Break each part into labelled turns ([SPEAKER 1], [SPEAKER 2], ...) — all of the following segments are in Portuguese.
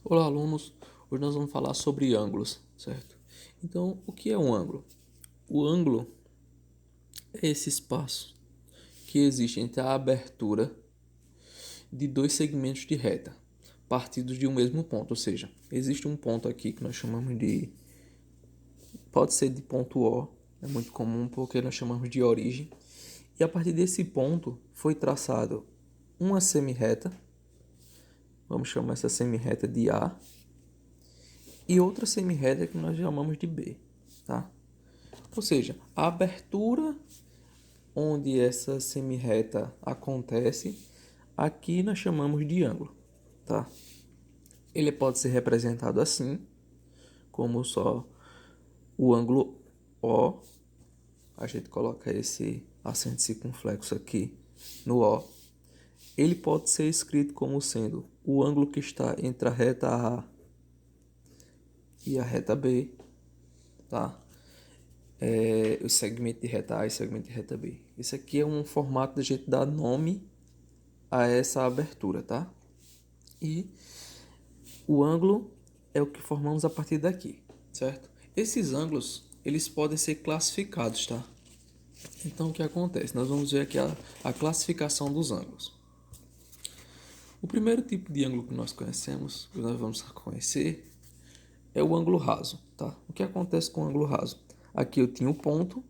[SPEAKER 1] Olá, alunos! Hoje nós vamos falar sobre ângulos, certo? Então, o que é um ângulo? O ângulo é esse espaço que existe entre a abertura de dois segmentos de reta, partidos de um mesmo ponto, ou seja, existe um ponto aqui que nós chamamos de... pode ser de ponto O, é muito comum porque nós chamamos de origem, e a partir desse ponto foi traçado uma semirreta, vamos chamar essa semirreta de A, e outra semirreta que nós chamamos de B, tá? Ou seja, a abertura onde essa semirreta acontece, aqui nós chamamos de ângulo, tá? Ele pode ser representado assim, como só o ângulo O. A gente coloca esse acento circunflexo aqui no O. Ele pode ser escrito como sendo o ângulo que está entre a reta A e a reta B, tá? O segmento de reta A e segmento de reta B. Isso aqui é um formato de a gente dar nome a essa abertura, tá? E o ângulo é o que formamos a partir daqui, certo? Esses ângulos, eles podem ser classificados, tá? Então, o que acontece? Nós vamos ver aqui a classificação dos ângulos. O primeiro tipo de ângulo que nós conhecemos, que nós vamos conhecer, é o ângulo raso, tá? O que acontece com o ângulo raso? Aqui eu tinha um ponto,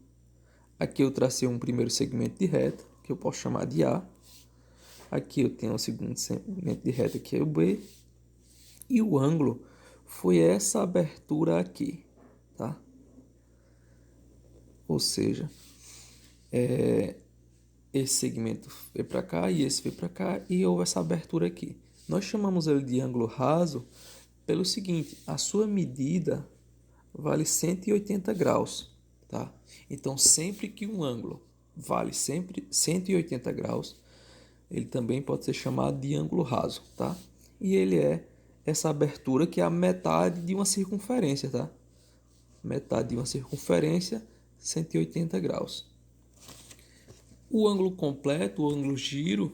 [SPEAKER 1] aqui eu tracei um primeiro segmento de reta, que eu posso chamar de A. Aqui eu tenho o segundo segmento de reta, que é o B. E o ângulo foi essa abertura aqui, tá? Ou seja, esse segmento veio para cá e esse veio para cá e houve essa abertura aqui. Nós chamamos ele de ângulo raso pelo seguinte, a sua medida vale 180 graus, tá? Então, sempre que um ângulo vale sempre 180 graus, ele também pode ser chamado de ângulo raso, tá? E ele é essa abertura que é a metade de uma circunferência, tá? Metade de uma circunferência, 180 graus. O ângulo completo, o ângulo giro,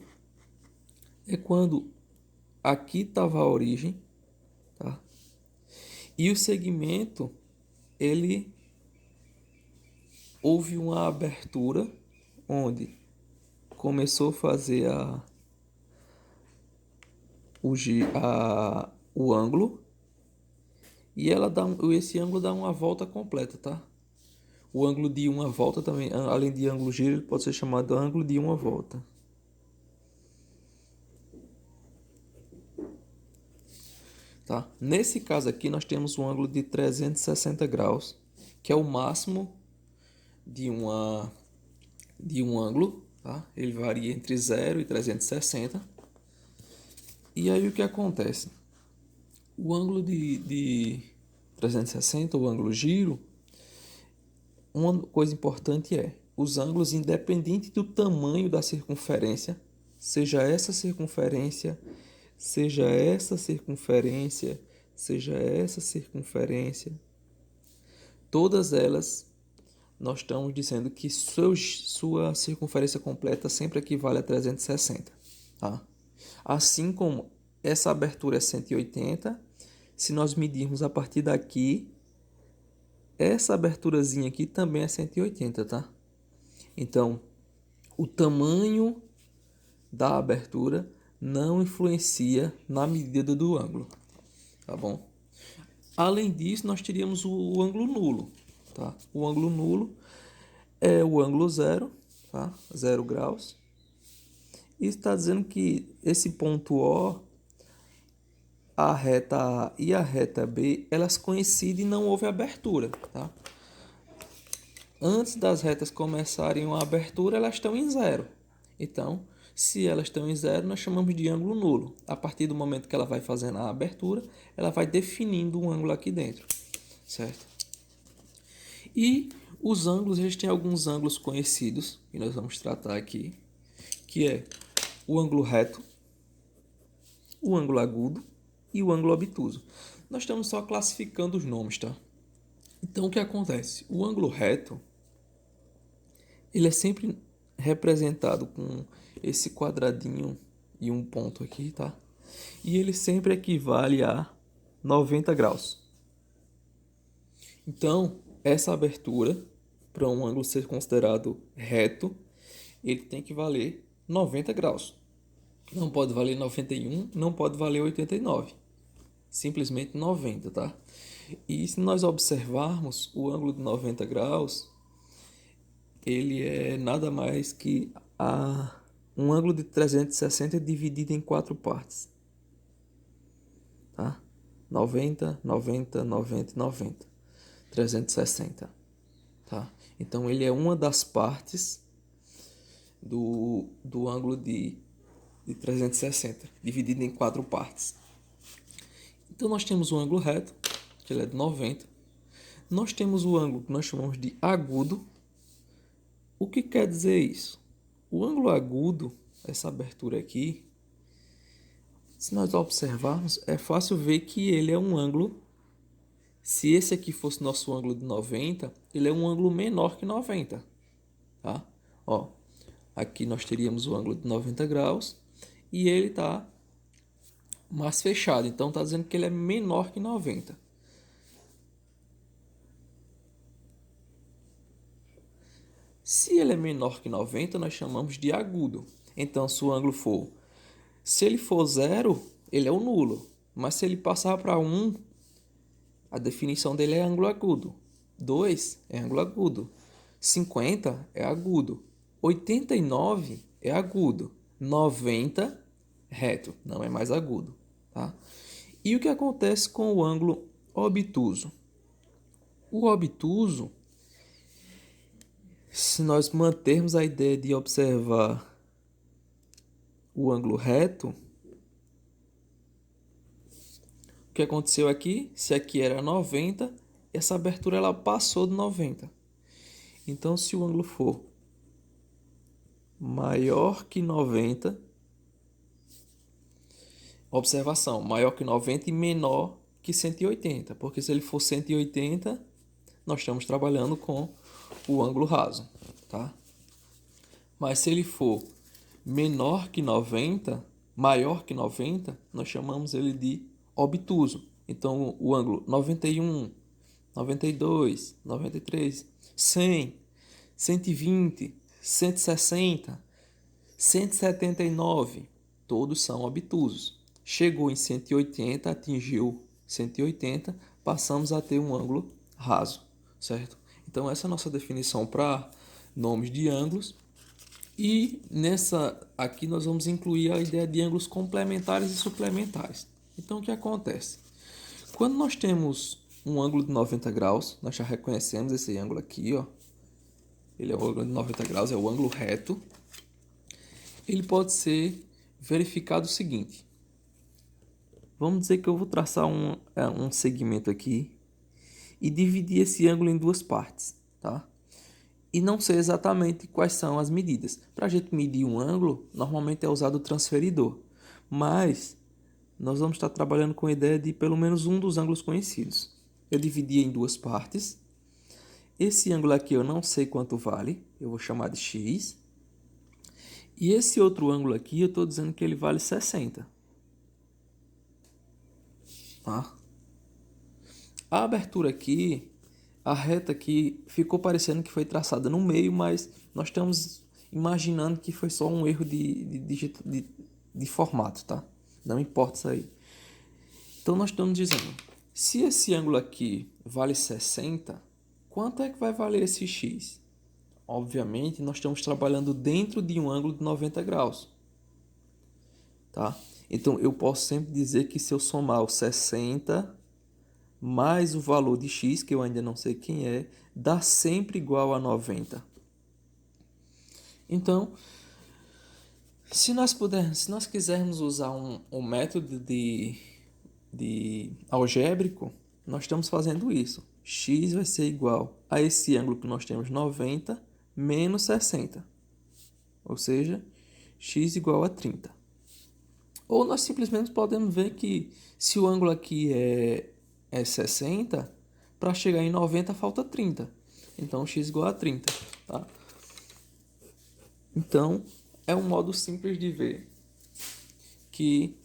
[SPEAKER 1] é quando aqui estava a origem, tá? E o segmento, ele houve uma abertura onde começou a fazer o ângulo e esse ângulo dá uma volta completa, tá? O ângulo de uma volta também, além de ângulo giro, ele pode ser chamado ângulo de uma volta. Tá? Nesse caso aqui, nós temos um ângulo de 360 graus, que é o máximo de um ângulo, tá? Ele varia entre 0 e 360. E aí o que acontece? O ângulo de 360, o ângulo giro, uma coisa importante é, os ângulos independente do tamanho da circunferência, seja essa circunferência, seja essa circunferência, seja essa circunferência, todas elas nós estamos dizendo que sua circunferência completa sempre equivale a 360, tá? Assim como essa abertura é 180, se nós medirmos a partir daqui, essa aberturazinha aqui também é 180, tá? Então, o tamanho da abertura não influencia na medida do ângulo, tá bom? Além disso, nós teríamos o ângulo nulo, tá? O ângulo nulo é o ângulo zero, tá? 0 graus. E está dizendo que esse ponto O, a reta A e a reta B, elas coincidem e não houve abertura, tá? Antes das retas começarem a abertura, elas estão em zero. Então, se elas estão em zero, nós chamamos de ângulo nulo. A partir do momento que ela vai fazendo a abertura, ela vai definindo um ângulo aqui dentro, certo? E os ângulos, a gente tem alguns ângulos conhecidos, que nós vamos tratar aqui, que é o ângulo reto, o ângulo agudo e o ângulo obtuso. Nós estamos só classificando os nomes, tá? Então, o que acontece? O ângulo reto, ele é sempre representado com esse quadradinho e um ponto aqui, tá? E ele sempre equivale a 90 graus. Então, essa abertura, para um ângulo ser considerado reto, ele tem que valer 90 graus. Não pode valer 91, não pode valer 89. Simplesmente 90, tá? E se nós observarmos o ângulo de 90 graus, ele é nada mais que um ângulo de 360 dividido em 4 partes. Tá? 90, 90, 90 e 90. 360. Tá? Então, ele é uma das partes do ângulo de 360, dividido em 4 partes. Então, nós temos o ângulo reto, que ele é de 90. Nós temos o ângulo que nós chamamos de agudo. O que quer dizer isso? O ângulo agudo, essa abertura aqui, se nós observarmos, é fácil ver que ele é um ângulo. Se esse aqui fosse nosso ângulo de 90, ele é um ângulo menor que 90. Tá? Ó, aqui nós teríamos o ângulo de 90 graus e ele está mais fechado. Então, está dizendo que ele é menor que 90. Se ele é menor que 90, nós chamamos de agudo. Então, se o ângulo for... Se ele for 0, ele é o nulo. Mas se ele passar para 1, a definição dele é ângulo agudo. 2 é ângulo agudo. 50 é agudo. 89 é agudo. 90 reto, não é mais agudo. Tá? E o que acontece com o ângulo obtuso? O obtuso, se nós mantermos a ideia de observar o ângulo reto, o que aconteceu aqui? Se aqui era 90, essa abertura ela passou de 90. Então, se o ângulo for maior que 90, observação, maior que 90 e menor que 180, porque se ele for 180, nós estamos trabalhando com o ângulo raso, tá? Mas se ele for menor que 90, maior que 90, nós chamamos ele de obtuso. Então, o ângulo 91, 92, 93, 100, 120, 160, 179, todos são obtusos. Chegou em 180, atingiu 180, passamos a ter um ângulo raso, certo? Então, essa é a nossa definição para nomes de ângulos. E nessa aqui nós vamos incluir a ideia de ângulos complementares e suplementares. Então, o que acontece? Quando nós temos um ângulo de 90 graus, nós já reconhecemos esse ângulo aqui, ó. Ele é o ângulo de 90 graus, é o ângulo reto. Ele pode ser verificado o seguinte. Vamos dizer que eu vou traçar um segmento aqui e dividir esse ângulo em duas partes, tá? E não sei exatamente quais são as medidas. Para a gente medir um ângulo, normalmente é usado o transferidor, mas nós vamos estar trabalhando com a ideia de pelo menos um dos ângulos conhecidos. Eu dividi em duas partes. Esse ângulo aqui eu não sei quanto vale, eu vou chamar de x. E esse outro ângulo aqui eu estou dizendo que ele vale 60. Tá? A abertura aqui, a reta aqui, ficou parecendo que foi traçada no meio, mas nós estamos imaginando que foi só um erro de formato, tá? Não importa isso aí. Então, nós estamos dizendo, se esse ângulo aqui vale 60, quanto é que vai valer esse x? Obviamente, nós estamos trabalhando dentro de um ângulo de 90 graus, tá? Então, eu posso sempre dizer que se eu somar o 60 mais o valor de x, que eu ainda não sei quem é, dá sempre igual a 90. Então, se nós quisermos usar um método de algébrico, nós estamos fazendo isso. X vai ser igual a esse ângulo que nós temos 90 menos 60. Ou seja, x igual a 30. Ou nós simplesmente podemos ver que se o ângulo aqui é 60, para chegar em 90 falta 30. Então, x igual a 30. Tá? Então, é um modo simples de ver que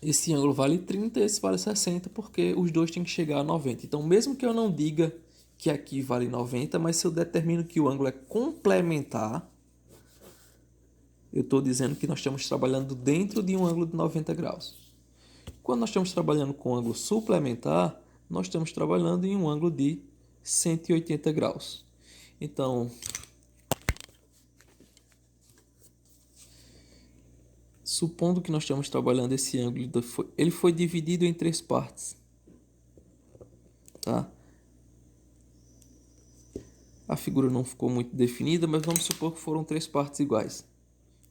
[SPEAKER 1] esse ângulo vale 30 e esse vale 60, porque os dois têm que chegar a 90. Então, mesmo que eu não diga que aqui vale 90, mas se eu determino que o ângulo é complementar, eu estou dizendo que nós estamos trabalhando dentro de um ângulo de 90 graus. Quando nós estamos trabalhando com ângulo suplementar, nós estamos trabalhando em um ângulo de 180 graus. Então, supondo que nós estamos trabalhando esse ângulo, ele foi dividido em três partes, tá? A figura não ficou muito definida, mas vamos supor que foram três partes iguais.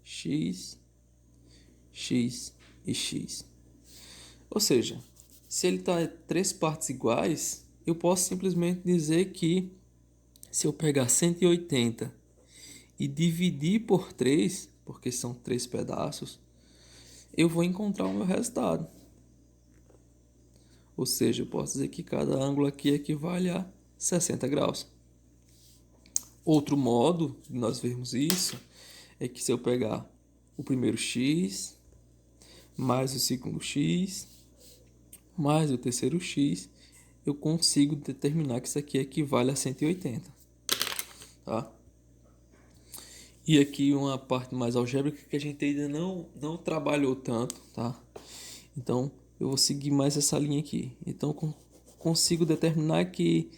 [SPEAKER 1] X, X e X. Ou seja, se ele está em três partes iguais, eu posso simplesmente dizer que se eu pegar 180 e dividir por 3, porque são três pedaços, eu vou encontrar o meu resultado. Ou seja, eu posso dizer que cada ângulo aqui equivale a 60 graus. Outro modo de nós vermos isso é que se eu pegar o primeiro x, mais o segundo x, mais o terceiro x, eu consigo determinar que isso aqui equivale a 180. Tá? E aqui uma parte mais algébrica que a gente ainda não trabalhou tanto, tá? Então, eu vou seguir mais essa linha aqui. Então, consigo determinar que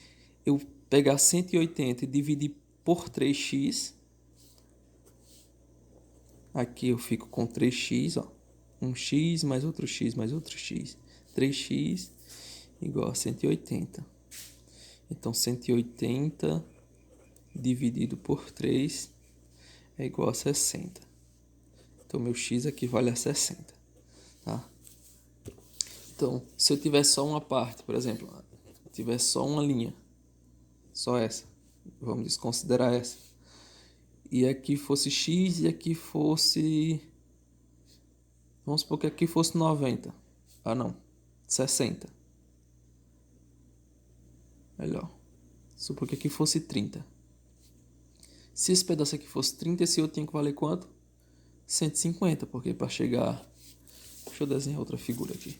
[SPEAKER 1] eu pegar 180 e dividir por 3x. Aqui eu fico com 3x, ó. Um x mais outro x mais outro x. 3x igual a 180. Então, 180 dividido por 3 é igual a 60. Então, meu x equivale a 60. Tá? Então, se eu tiver só uma parte, por exemplo, tiver só uma linha, só essa, vamos desconsiderar essa, e aqui fosse x e aqui fosse, vamos supor que aqui fosse 90, não, 60, melhor, supor que aqui fosse 30. Se esse pedaço aqui fosse 30, esse outro tinha que valer quanto? 150, porque para chegar, deixa eu desenhar outra figura aqui.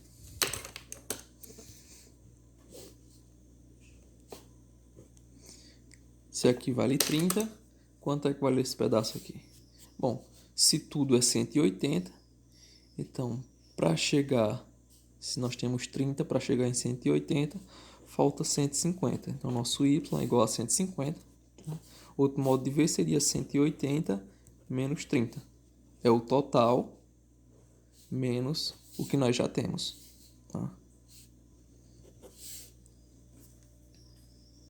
[SPEAKER 1] Se aqui vale 30, quanto é que vale esse pedaço aqui? Bom, se tudo é 180, então para chegar, se nós temos 30 para chegar em 180, falta 150. Então nosso y é igual a 150. Tá? Outro modo de ver seria 180 menos 30. É o total menos o que nós já temos. Tá?